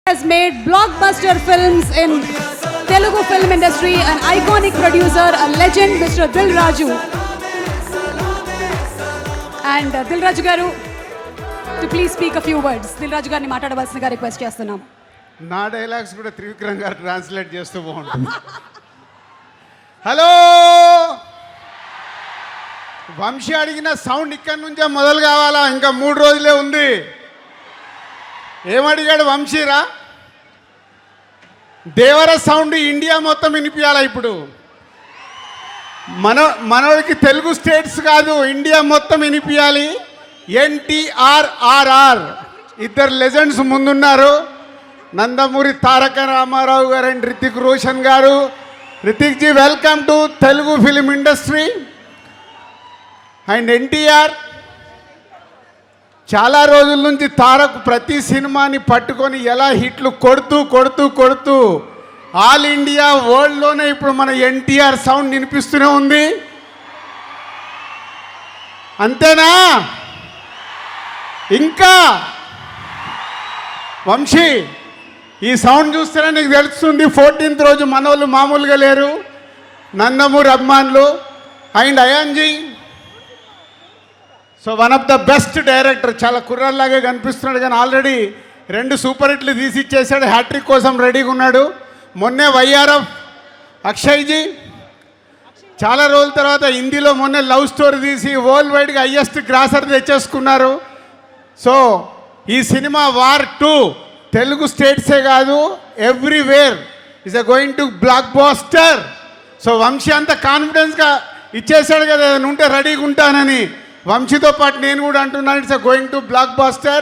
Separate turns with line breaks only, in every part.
has made blockbuster films in Telugu film industry, an iconic producer, a legend, Mr. Dil Raju. And Dil Raju garu, to please speak a few words. Dil Raju గారిని మాట్లాడవలసిందిగా request చేస్తున్నాం.
నా dialogues కూడా త్రివిక్రమ్ గారు translate చేస్తూ బాగుంటుంది. Hello, Vamsi అడిగిన sound ఇక్కడి నుంచే మొదలు కావాలా? ఇంకా 3 రోజులే ఉంది. ఏమడిగాడు వంశీరా? దేవర సౌండ్ ఇండియా మొత్తం వినిపించాలా? ఇప్పుడు మనోడికి తెలుగు స్టేట్స్ కాదు, ఇండియా మొత్తం వినిపించాలి. NTR ఇద్దరు లెజెండ్స్ ముందున్నారు. నందమూరి తారక రామారావు గారు అండ్ రితిక్ రోషన్ గారు. Hrithik ji, welcome to Telugu film industry. And NTR చాలా రోజుల నుంచి తారక్ ప్రతి సినిమాని పట్టుకొని ఎలా హిట్లు కొడుతూ ఆల్ ఇండియా వరల్డ్లోనే ఇప్పుడు మన NTR సౌండ్ వినిపిస్తూనే ఉంది. అంతేనా? ఇంకా వంశీ, ఈ సౌండ్ చూస్తేనే నీకు తెలుస్తుంది 14th రోజు మనోళ్ళు మామూలుగా లేరు. నందమూరి అభిమానులు and అయాన్జీ, so one of the best director. చాలా కుర్రల్లాగే కనిపిస్తున్నాడు కానీ ఆల్రెడీ 2 సూపర్ హిట్లు తీసి ఇచ్చేసాడు. హ్యాట్రిక్ కోసం రెడీగా ఉన్నాడు. మొన్నే YRF అక్షయ్జీ చాలా రోజుల తర్వాత హిందీలో మొన్నే లవ్ స్టోరీ తీసి వరల్డ్ వైడ్గా హైయెస్ట్ గ్రాసర్ తెచ్చేసుకున్నారు. సో ఈ సినిమా వార్ 2 తెలుగు స్టేట్సే కాదు, everywhere is going to blockbuster. So Vamshi అంత కాన్ఫిడెన్స్గా ఇచ్చేసాడు కదా, ఏదైనా ఉంటే రెడీగా ఉంటానని. వంశీతో పాటు నేను కూడా అంటున్నాను, it's going to blockbuster.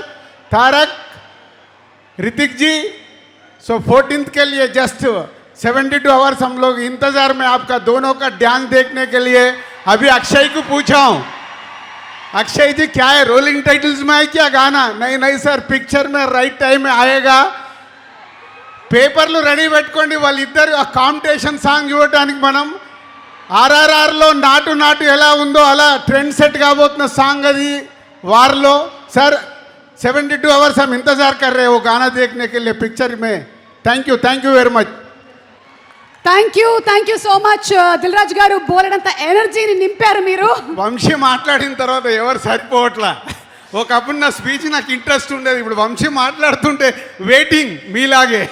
Tarak, Hrithik ji, so 14th के लिए जस्ट 72 आवर्स हम लोग इंतज़ार में आपका दोनों का डांस देखने के लिए. अभी अक्षय को पूछा हूँ, अक्षय जी क्या है, रोलिंग टाइटल्स में है क्या गाना? नहीं सर, पिक्चर में राइट टाइम में आएगा. పేపర్లు రెడీ పెట్టుకోండి. వాళ్ళిద్దరు ఆ కాంపిటీషన్ సాంగ్ చూడటానికి మనం RRRలో నాటు ఎలా ఉందో అలా ట్రెండ్ సెట్ కాబోతున్న సాంగ్ అది వార్లో. सर 72 आवर्स हम इंतजार कर रहे हैं वो गाना देखने के लिए पिक्चर में. Thank you very much.
Thank you so much Dil Raju గారు. బోలెడంత ఎనర్జీని నింపారు మీరు.
వంశీ మాట్లాడిన తర్వాత ఎవరు సరిపోవట్లా. ఒకప్పుడు నా స్పీచ్ నాకు ఇంట్రెస్ట్ ఉండేది, ఇప్పుడు వంశీ మాట్లాడుతుంటే వెయిటింగ్ మీలాగే.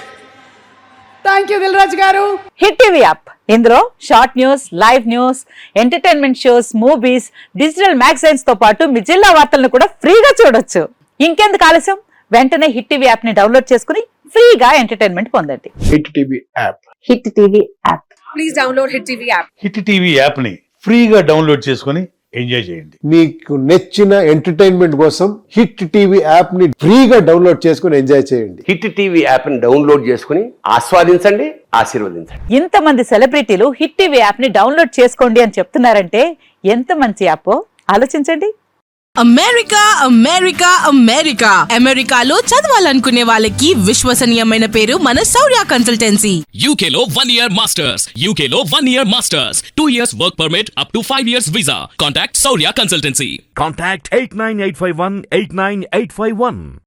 థ్యాంక్ యూ దిల్ రాజు గారు.
హిట్ టీవీ యాప్, ఇందులో short news, live news, entertainment shows, movies, digital magazines తో పాటు మీ జిల్లా వార్తలను కూడా ఫ్రీగా చూడొచ్చు. ఇంకెందుకు ఆలస్యం, వెంటనే హిట్ టీవీ యాప్ ని డౌన్లోడ్ చేసుకుని ఫ్రీగా ఎంటర్టైన్మెంట్ పొందండి.
Hit TV app.
Hit TV app.
Please download hit TV app.
Hit TV app ని ఫ్రీగా డౌన్లోడ్ చేసుకుని ఎంజాయ్ చేయండి.
మీకు నచ్చిన ఎంటర్టైన్మెంట్ కోసం హిట్ టీవీ యాప్ ని ఫ్రీగా డౌన్లోడ్ చేసుకుని ఎంజాయ్ చేయండి.
హిట్ టీవీ యాప్ ని డౌన్లోడ్ చేసుకుని ఆస్వాదించండి, ఆశీర్వదించండి.
ఇంతమంది సెలబ్రిటీలు హిట్ టీవీ యాప్ ని డౌన్లోడ్ చేసుకోండి అని చెప్తున్నారంటే ఎంత మంచి యాప్ ఆలోచించండి.
అమెరికాలో చదవాలనుకునే వాళ్ళకి విశ్వసనీయమైన పేరు మన శౌర్య కన్సల్టెన్సీ.
UK లో 1 year masters, UK లో 1 year masters, 2 years work permit up to 5 years visa. Contact Saurya Consultancy.
Contact 89851 89851.